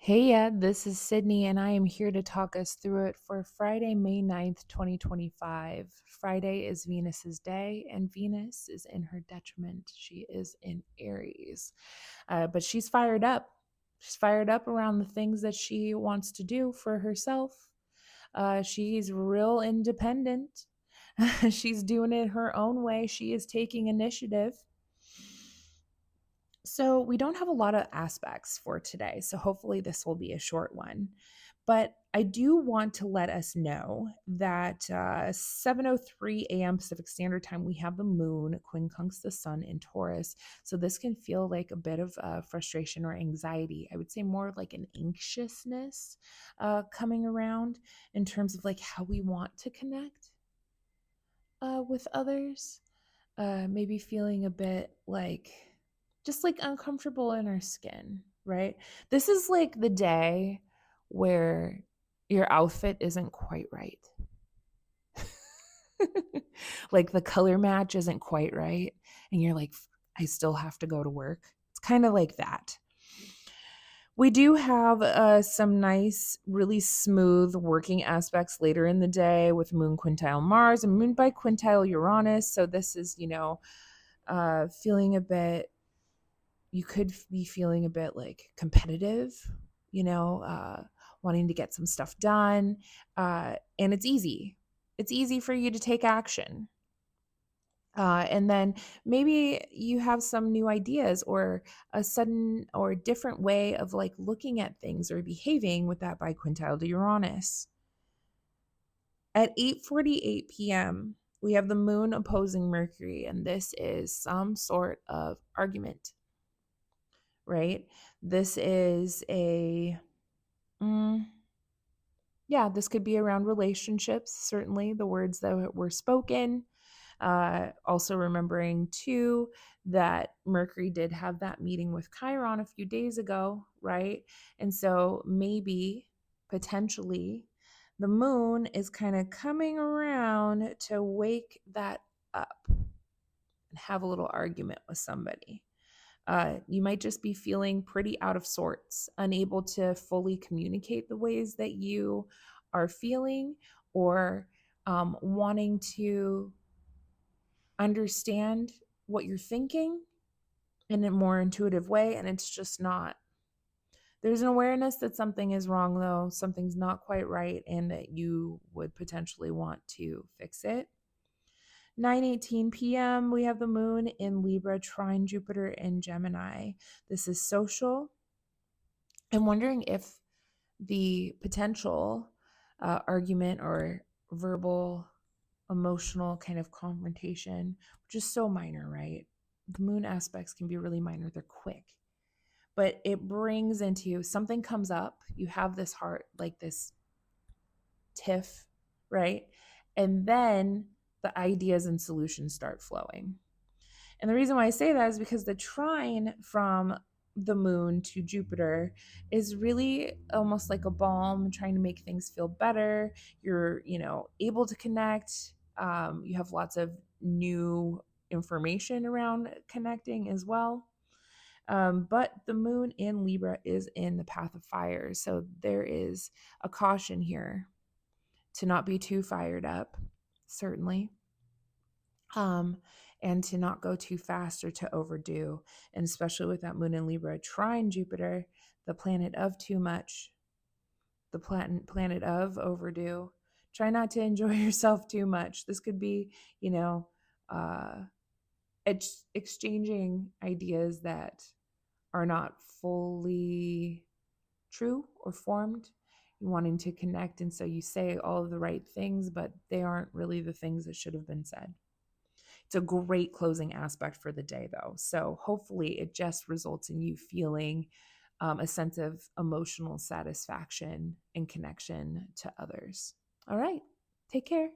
Heya, this is Sydney, and I am here to talk us through it for Friday, May 9th, 2025. Friday is Venus's day, and Venus is in her detriment. She is in Aries. But she's fired up. She's fired up around the things that she wants to do for herself. She's real independent. She's doing it her own way. She is taking initiative. So, we don't have a lot of aspects for today. So, hopefully, this will be a short one. But I do want to let us know that 7:03 a.m. Pacific Standard Time, we have the moon quincunx the sun in Taurus. So, this can feel like a bit of frustration or anxiety. I would say more like an anxiousness coming around in terms of like how we want to connect with others. Maybe feeling a bit like just like uncomfortable in our skin, right? This is like the day where your outfit isn't quite right. Like the color match isn't quite right. And you're like, I still have to go to work. It's kind of like that. We do have some nice, really smooth working aspects later in the day with Moon quintile Mars and Moon by quintile Uranus. So this is, feeling a bit, you could be feeling a bit like competitive, wanting to get some stuff done. And it's easy. It's easy for you to take action. And then maybe you have some new ideas or a sudden or different way of like looking at things or behaving with that biquintile to Uranus. At 8:48 p.m., we have the moon opposing Mercury, and this is some sort of argument, right? This is this could be around relationships, certainly the words that were spoken. Also remembering too that Mercury did have that meeting with Chiron a few days ago, right? And so maybe potentially the moon is kind of coming around to wake that up and have a little argument with somebody. You might just be feeling pretty out of sorts, unable to fully communicate the ways that you are feeling or wanting to understand what you're thinking in a more intuitive way. And it's just not. There's an awareness that something is wrong, though, something's not quite right, and that you would potentially want to fix it. 9:18 p.m., we have the moon in Libra, trine Jupiter in Gemini. This is social. I'm wondering if the potential argument or verbal, emotional kind of confrontation, which is so minor, right? The moon aspects can be really minor, they're quick. But it brings into something comes up, you have this heart, like this tiff, right? And then the ideas and solutions start flowing. And the reason why I say that is because the trine from the moon to Jupiter is really almost like a balm, trying to make things feel better. You're, able to connect. You have lots of new information around connecting as well. But the moon in Libra is in the path of fire. So there is a caution here to not be too fired up, certainly. And to not go too fast or to overdo. And especially with that moon in Libra trine Jupiter, the planet of too much, the planet of overdue. Try not to enjoy yourself too much. This could be, uh, exchanging ideas that are not fully true or formed. You're wanting to connect, and so you say all of the right things, but they aren't really the things that should have been said. It's a great closing aspect for the day, though. So hopefully it just results in you feeling a sense of emotional satisfaction and connection to others. All right. Take care.